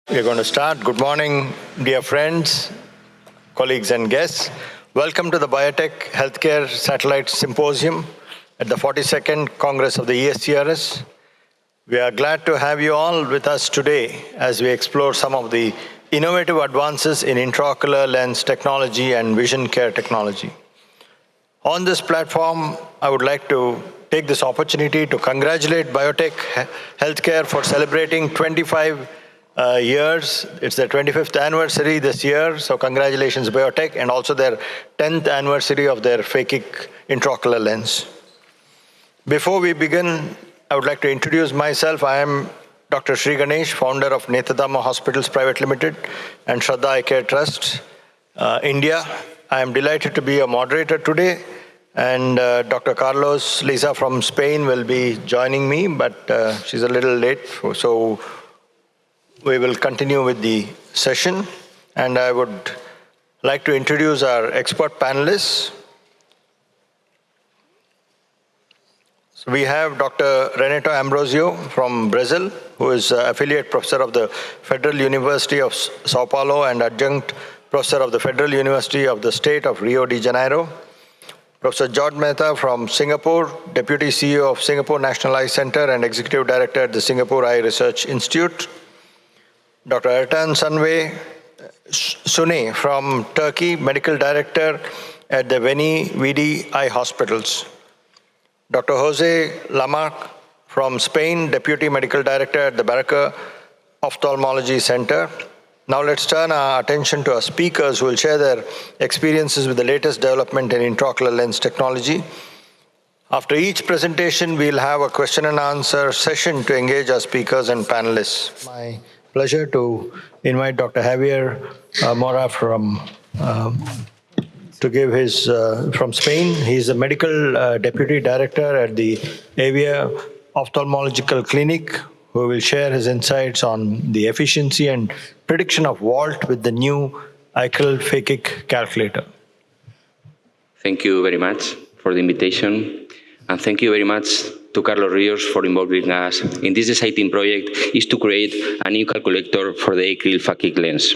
We're going to start. Good morning, dear friends, colleagues and guests. Welcome to the Biotech Healthcare Satellite Symposium at the 42nd Congress of the ESCRS. We are glad to have you all with us today as we explore some of the innovative advances in intraocular lens technology and vision care technology. On this platform, I would like to take this opportunity to congratulate Biotech Healthcare for celebrating 25 years. It's their 25th anniversary this year, so congratulations Biotech, and also their 10th anniversary of their phakic intraocular lens. Before we begin, I would like to introduce myself. I am Dr. Sri Ganesh, founder of Netradama Hospitals Private Limited and Shraddha Eye Care Trust, India. I am delighted to be a moderator today, and Dr. Carlos Lisa from Spain will be joining me, but she's a little late, so we will continue with the session, and I would like to introduce our expert panelists. So we have Dr. Renato Ambrosio from Brazil, who is affiliate professor of the Federal University of Sao Paulo and adjunct professor of the Federal University of the State of Rio de Janeiro. Professor George Mehta from Singapore, Deputy CEO of Singapore National Eye Center and Executive Director at the Singapore Eye Research Institute. Dr. Ertan Sune from Turkey, Medical Director at the Veni Vidi Eye Hospitals. Dr. Jose Lamarck from Spain, Deputy Medical Director at the Barraca Ophthalmology Center. Now let's turn our attention to our speakers who will share their experiences with the latest development in intraocular lens technology. After each presentation, we'll have a question and answer session to engage our speakers and panelists. My pleasure to invite Dr. Javier Mora to give his, from Spain. He's the Medical Deputy Director at the Avia Ophthalmological Clinic, who will share his insights on the efficiency and prediction of vault with the new EYECRYL PHAKIC Calculator. Thank you very much for the invitation, and thank you very much to Carlos Rios for involving us in this exciting project is to create a new calculator for the EYECRYL PHAKIC lens.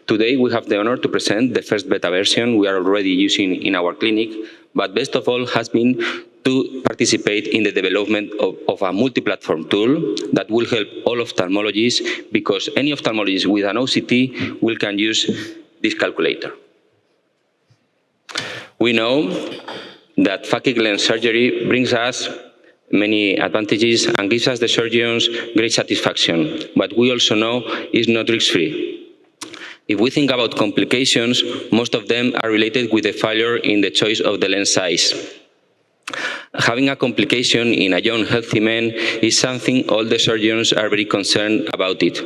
Today we have the honor to present the first beta version we are already using in our clinic, but best of all has been to participate in the development of a multi-platform tool that will help all ophthalmologists, because any ophthalmologist with an OCT can use this calculator. We know that phakic lens surgery brings us many advantages and gives us the surgeons great satisfaction, but we also know it's not risk-free. If we think about complications, most of them are related with the failure in the choice of the lens size. Having a complication in a young, healthy man is something all the surgeons are very concerned about it.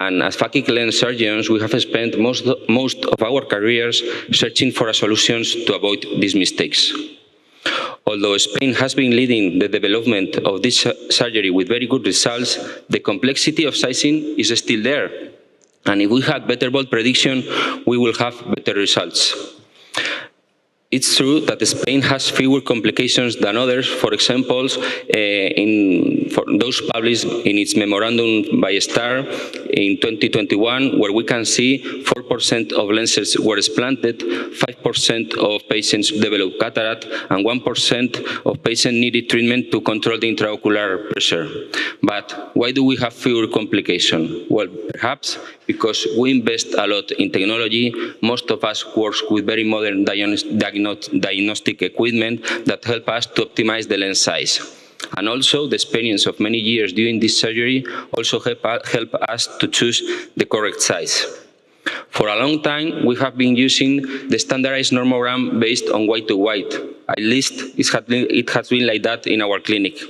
And as phakic lens surgeons, we have spent most of our careers searching for solutions to avoid these mistakes. Although Spain has been leading the development of this surgery with very good results, the complexity of sizing is still there. And if we had better vault prediction, we will have better results. It's true that Spain has fewer complications than others, for example, for those published in its memorandum by STAR in 2021, where we can see 4% of lenses were explanted, 5% of patients developed cataract, and 1% of patients needed treatment to control the intraocular pressure. But why do we have fewer complications? Well, perhaps because we invest a lot in technology. Most of us work with very modern diagnostic equipment that help us to optimize the lens size. And also, the experience of many years doing this surgery also help us to choose the correct size. For a long time, we have been using the standardized normogram based on white to white. At least it has been like that in our clinic,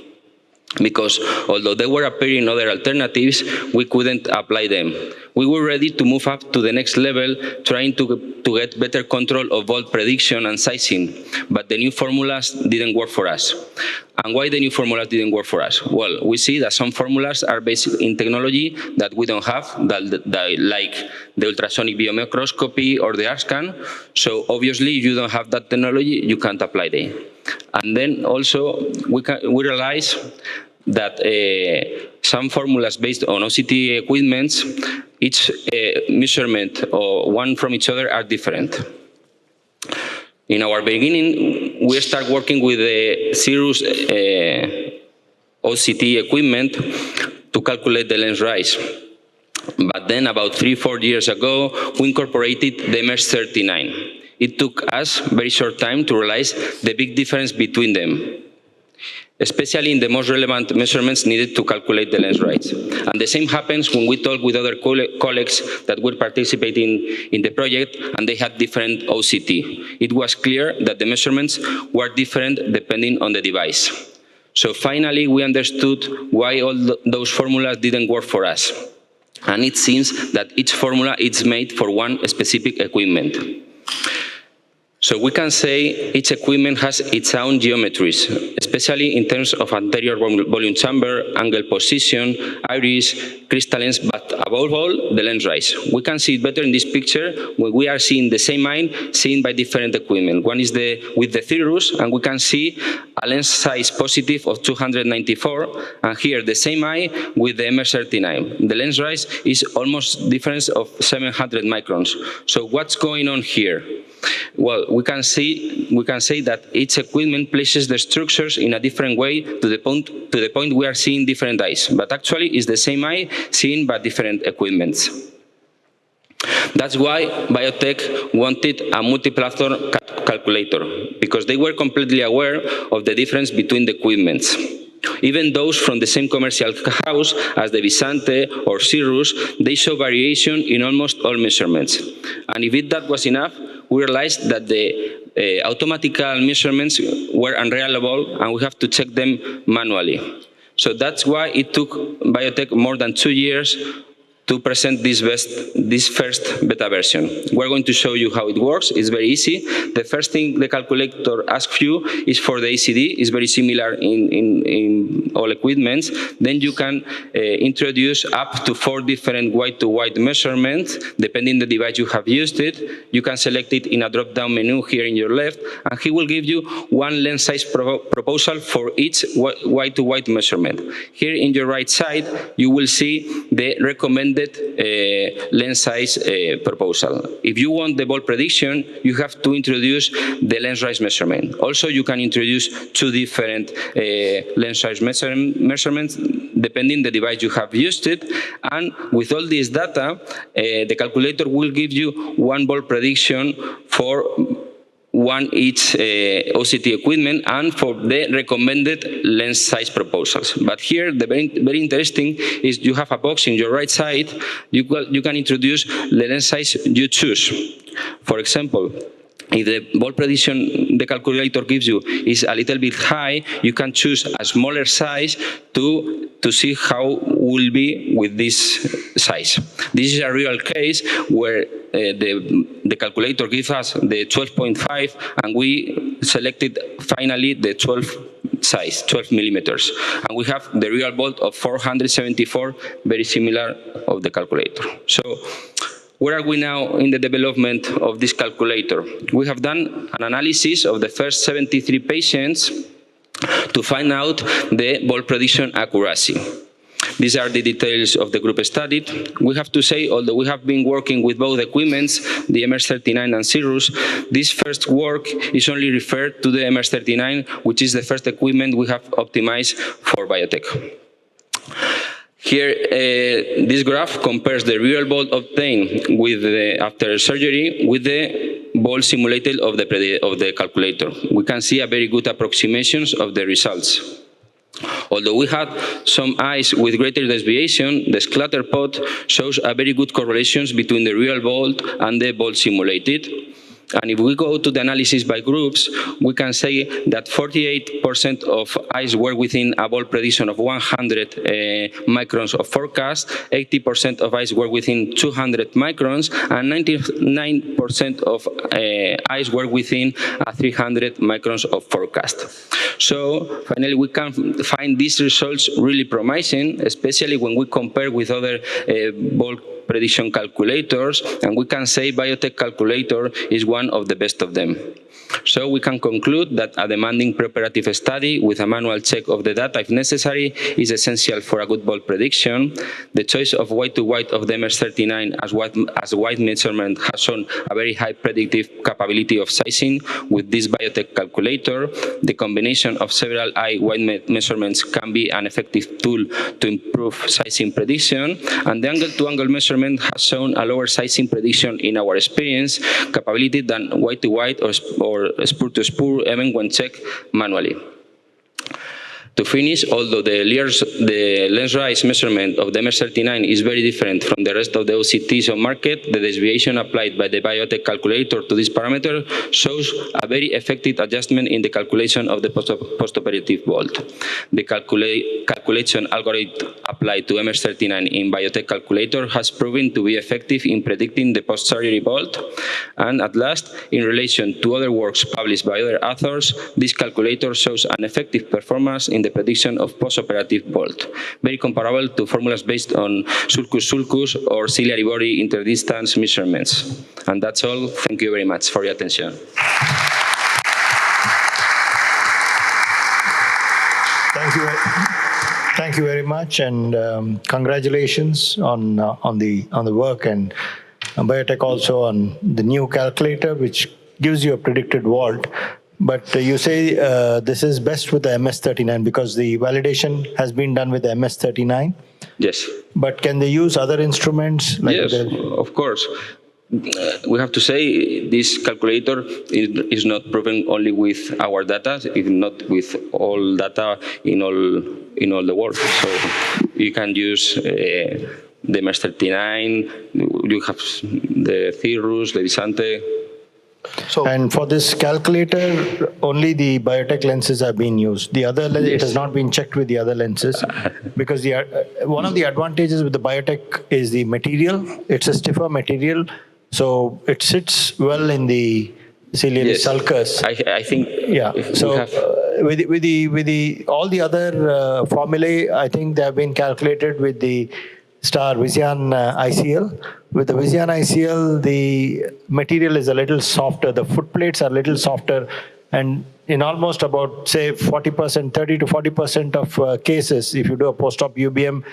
because although there were appearing other alternatives, we couldn't apply them. We were ready to move up to the next level, trying to get better control of vault prediction and sizing, but the new formulas didn't work for us. And why the new formulas didn't work for us? Well, we see that some formulas are based in technology that we don't have, like the ultrasonic biomicroscopy or the ARScan. So obviously, if you don't have that technology, you can't apply them. And then also, we realize that some formulas based on OCT equipments, each measurement or one from each other are different. In our beginning, we start working with the Cirrus OCT equipment to calculate the lens rise. But then about 3-4 years ago, we incorporated the MS39. It took us a very short time to realize the big difference between them, especially in the most relevant measurements needed to calculate the lens rise. And the same happens when we talk with other colleagues that were participating in the project and they had different OCT. It was clear that the measurements were different depending on the device. So finally, we understood why all those formulas didn't work for us. And it seems that each formula is made for one specific equipment. So we can say each equipment has its own geometries, especially in terms of anterior volume chamber, angle position, iris, crystallines, but above all, the lens rise. We can see it better in this picture when we are seeing the same eye seen by different equipment. One is with the Cirrus, and we can see a lens size positive of 294, and here the same eye with the MS39. The lens rise is almost difference of 700 microns. So what's going on here? Well, we can say that each equipment places the structures in a different way to the point we are seeing different eyes, but actually it's the same eye seen by different equipments. That's why Biotech wanted a multi-platform calculator, because they were completely aware of the difference between the equipments. Even those from the same commercial house as the Visante or Cirrus, they show variation in almost all measurements. And if that was enough, we realized that the automatical measurements were unreliable and we have to check them manually. So that's why it took Biotech more than 2 years to present this first beta version. We're going to show you how it works. It's very easy. The first thing the calculator asks you is for the ACD. It's very similar in all equipments. Then you can introduce up to 4 different white-to-white measurements, depending on the device you have used it. You can select it in a drop-down menu here in your left, and he will give you one lens size proposal for each white-to-white measurement. Here in your right side, you will see the recommended lens size proposal. If you want the ball prediction, you have to introduce the lens rise measurement. Also, you can introduce 2 different lens size measurements depending the device you have used it. And with all this data, the calculator will give you one ball prediction for each OCT equipment and for the recommended lens size proposals. But here, the very interesting is you have a box in your right side. You can introduce the lens size you choose. For example, if the ball prediction the calculator gives you is a little bit high, you can choose a smaller size to see how will be with this size. This is a real case where the calculator gives us the 12.5 and we selected finally the 12 size, 12 millimeters. And we have the real bolt of 474, very similar of the calculator. So where are we now in the development of this calculator? We have done an analysis of the first 73 patients to find out the ball prediction accuracy. These are the details of the group studied. We have to say, although we have been working with both equipments, the MS39 and Cirrus, this first work is only referred to the MS39, which is the first equipment we have optimized for Biotech. Here, this graph compares the real ball obtained with after surgery with the ball simulated of the calculator. We can see a very good approximations of the results. Although we had some eyes with greater deviation, the scatter plot shows a very good correlations between the real ball and the ball simulated. And if we go to the analysis by groups, we can say that 48% of eyes were within a ball prediction of 100 microns of forecast, 80% of eyes were within 200 microns, and 99% of eyes were within 300 microns of forecast. So finally, we can find these results really promising, especially when we compare with other ball prediction calculators, and we can say Biotech calculator is one of the best of them. So we can conclude that a demanding preoperative study with a manual check of the data, if necessary, is essential for a good ball prediction. The choice of white-to-white of the MS39 as white measurement has shown a very high predictive capability of sizing with this Biotech calculator. The combination of several eye white measurements can be an effective tool to improve sizing prediction, and the angle-to-angle measurement has shown a lower sizing prediction in our experience capability than white-to-white or spur-to-spur even when checked manually. To finish, although the lens rise measurement of the MS39 is very different from the rest of the OCTs on market, the deviation applied by the Biotech calculator to this parameter shows a very effective adjustment in the calculation of the postoperative vault. The calculation algorithm applied to MS39 in Biotech calculator has proven to be effective in predicting the post-surgery vault. And at last, in relation to other works published by other authors, this calculator shows an effective performance in the prediction of postoperative vault, very comparable to formulas based on sulcus or ciliary body interdistance measurements. And that's all. Thank you very much for your attention. Thank you very much, and congratulations on the work, and Biotech also on the new calculator, which gives you a predicted vault. But you say this is best with the MS39 because the validation has been done with the MS39? Yes. But can they use other instruments? Like yes, of course. We have to say this calculator is not proven only with our data, it's not with all data in all the world. So you can use the MS39, you have the Cirrus, the Visante. So, and for this calculator, only the Biotech lenses have been used. The other lens, it has not been checked with the other lenses, because one of the advantages with the Biotech is the material. It's a stiffer material, so it sits well in the ciliary sulcus. I think. Yeah. So with all the other formulae, I think they have been calculated with the Star Vision ICL. With the Vision ICL, the material is a little softer. The foot plates are a little softer, and in almost about, say, 40%, 30 to 40% of cases, if you do a post-op UBM,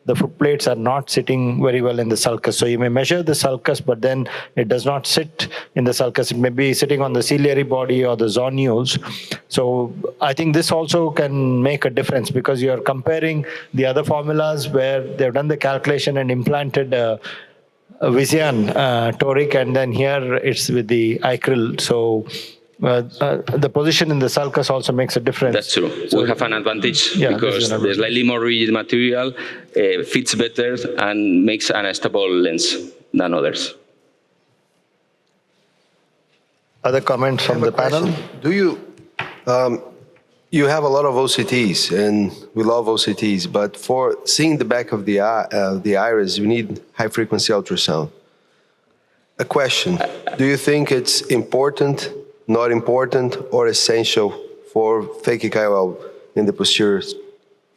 the foot plates are not sitting very well in the sulcus. So you may measure the sulcus, but then it does not sit in the sulcus. It may be sitting on the ciliary body or the zonules. So I think this also can make a difference, because you are comparing the other formulas where they've done the calculation and implanted a Vision toric, and then here it's with the EYECRYL. So the position in the sulcus also makes a difference. That's true. So we have an advantage because the slightly more rigid material fits better and makes an unstable lens than others. Other comments from the panel? Do you, you have a lot of OCTs, and we love OCTs, but for seeing the back of the iris, you need high-frequency ultrasound. A question, do you think it's important, not important, or essential for phakic IOL in the posterior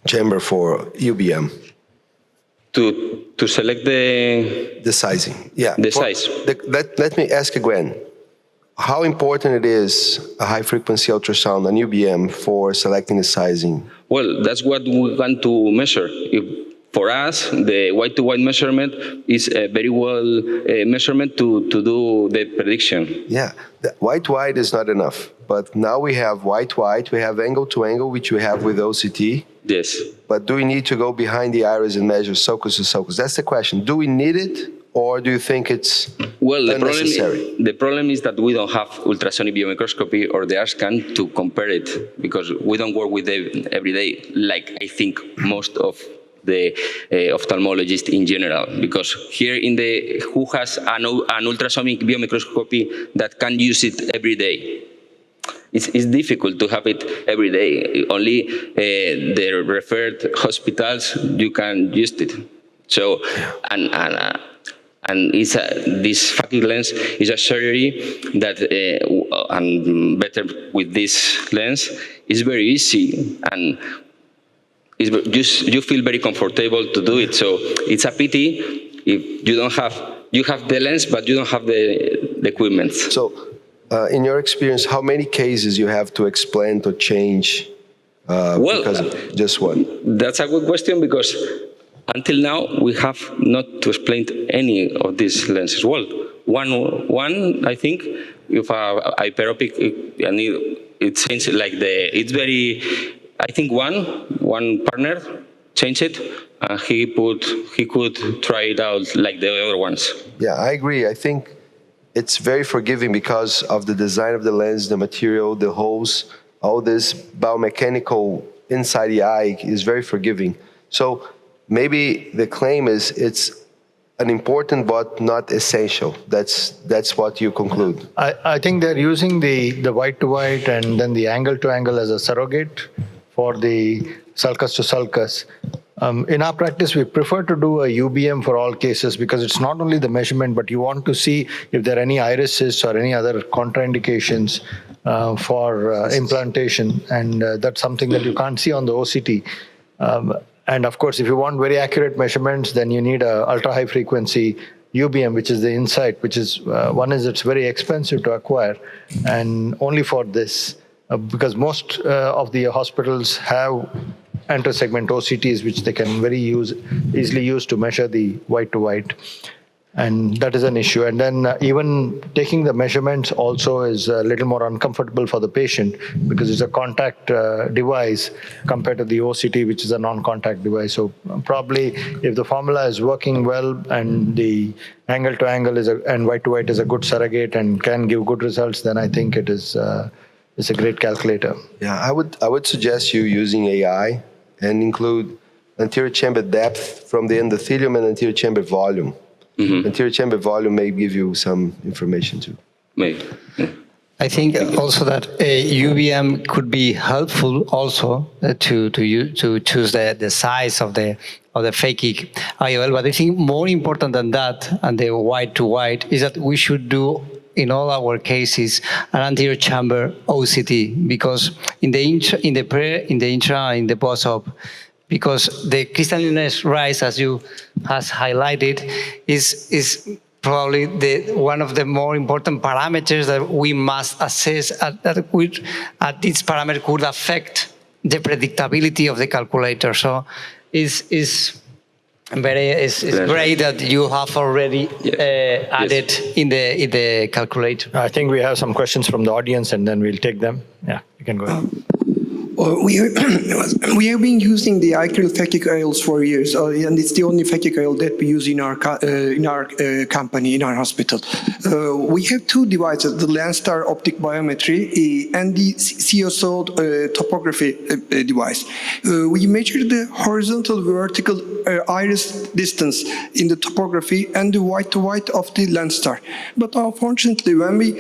chamber for UBM? To select the sizing, yeah. The size. Let me ask again. How important it is a high-frequency ultrasound, an UBM, for selecting the sizing? Well, that's what we want to measure. For us, the white-to-white measurement is a very well measurement to do the prediction. Yeah, white-white is not enough. But now we have white-white, we have angle-to-angle, which we have with OCT. Yes. But do we need to go behind the iris and measure sulcus to sulcus? That's the question. Do we need it, or do you think it's unnecessary? The problem is that we don't have ultrasonic biomicroscopy or the R-scan to compare it, because we don't work with them every day, like I think most of the ophthalmologists in general, because here who has an ultrasonic biomicroscopy that can use it every day? It's difficult to have it every day. Only the referred hospitals, you can use it. So, and this phakic lens is a surgery that, and better with this lens, is very easy, and you feel very comfortable to do it. So it's a pity if you have the lens, but you don't have the equipment. So in your experience, how many cases you have to explain to change because of just one? That's a good question, because until now we have not explained any of these lenses. Well, one I think, with a hyperopic, and it changed like it's very. I think one partner changed it, and he could try it out like the other ones. Yeah, I agree. I think it's very forgiving because of the design of the lens, the material, the holes, all this biomechanical inside the eye is very forgiving. So maybe the claim is it's an important but not essential. That's what you conclude. I think they're using the white to white and then the angle to angle as a surrogate for the sulcus to sulcus. In our practice, we prefer to do a UBM for all cases because it's not only the measurement, but you want to see if there are any irises or any other contraindications for implantation. And that's something that you can't see on the OCT. And of course, if you want very accurate measurements, then you need a ultra high frequency UBM, which is the Insight, which is, one is it's very expensive to acquire, and only for this, because most of the hospitals have intersegment OCTs, which they can easily use to measure the white to white. And that is an issue. And then even taking the measurements also is a little more uncomfortable for the patient because it's a contact device compared to the OCT, which is a non-contact device. So probably if the formula is working well and the angle to angle and white to white is a good surrogate and can give good results, then I think it's a great calculator. Yeah, I would suggest you using AI and include anterior chamber depth from the endothelium and anterior chamber volume. Mm-hmm. Anterior chamber volume may give you some information too. Maybe. Yeah. I think also that UVM could be helpful also to choose the size of the phakic IOL. But I think more important than that, and the white to white, is that we should do in all our cases an anterior chamber OCT, because in the intra, in the post-op, because the crystalliness rise, as you has highlighted, is probably one of the more important parameters that we must assess. This parameter could affect the predictability of the calculator. So it's great that you have already added in the calculator. I think we have some questions from the audience, and then we'll take them. Yeah, you can go ahead. We have been using the EYECRYL PHAKIC IOLs for years, and it's the only phakic IOL that we use in our company, in our hospital. We have two devices: the Lenstar optic biometry and the CSO topography device. We measure the horizontal vertical iris distance in the topography and the white to white of the Lenstar. But unfortunately, when we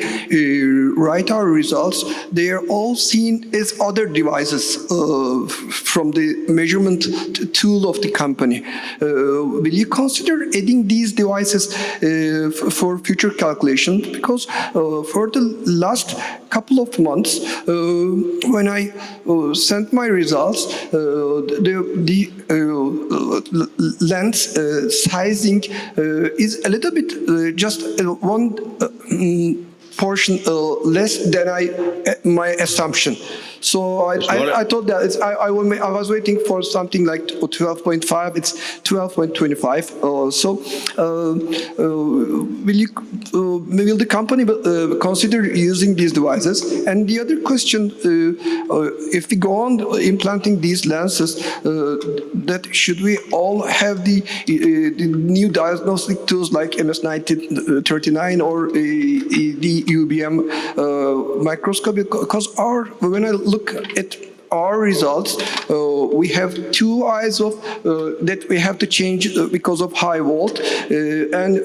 write our results, they are all seen as other devices from the measurement tool of the company. Will you consider adding these devices for future calculations? Because for the last couple of months, when I sent my results, the lens sizing is a little bit just one portion less than my assumption. So I thought that I was waiting for something like 12.5. It's 12.25. Will the company consider using these devices? And the other question, if we go on implanting these lenses, that should we all have the new diagnostic tools like MS-39 or the UBM microscope? Because when I look at our results, we have two eyes that we have to change because of high volt, and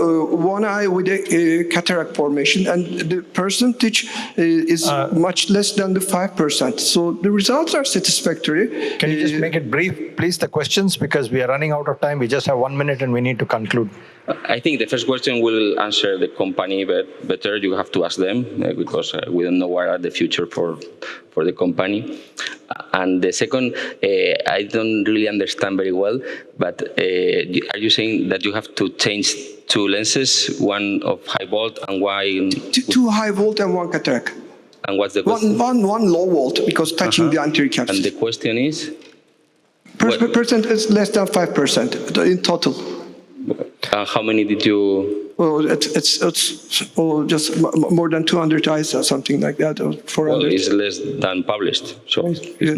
one eye with a cataract formation, and the percentage is much less than the 5%. So the results are satisfactory. Can you just make it brief, please, the questions, because we are running out of time. We just have 1 minute and we need to conclude. I think the first question will answer the company, but better you have to ask them because we don't know what are the future for the company. And the second, I don't really understand very well, but are you saying that you have to change two lenses, one of high volt and one. Two high volt and one cataract. And what's the question? One low volt because touching the anterior capsule. And the question is? Percent is less than 5% in total. How many did you? Well, it's just more than 200 eyes or something like that, or 400. Well, it's less than published, so it's Yes.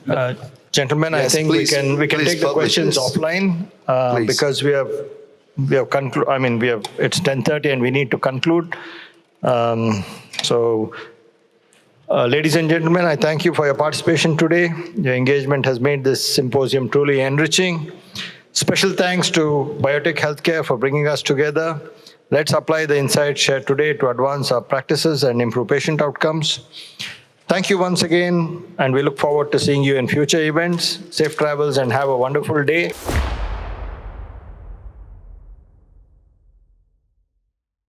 not. Gentlemen, Yes, I think please, we can please take the publish questions this. offline Please. because we have it's 10:30 and we need to conclude. Ladies and gentlemen, I thank you for your participation today. Your engagement has made this symposium truly enriching. Special thanks to Biotech Healthcare for bringing us together. Let's apply the insights shared today to advance our practices and improve patient outcomes. Thank you once again, and we look forward to seeing you in future events. Safe travels and have a wonderful day.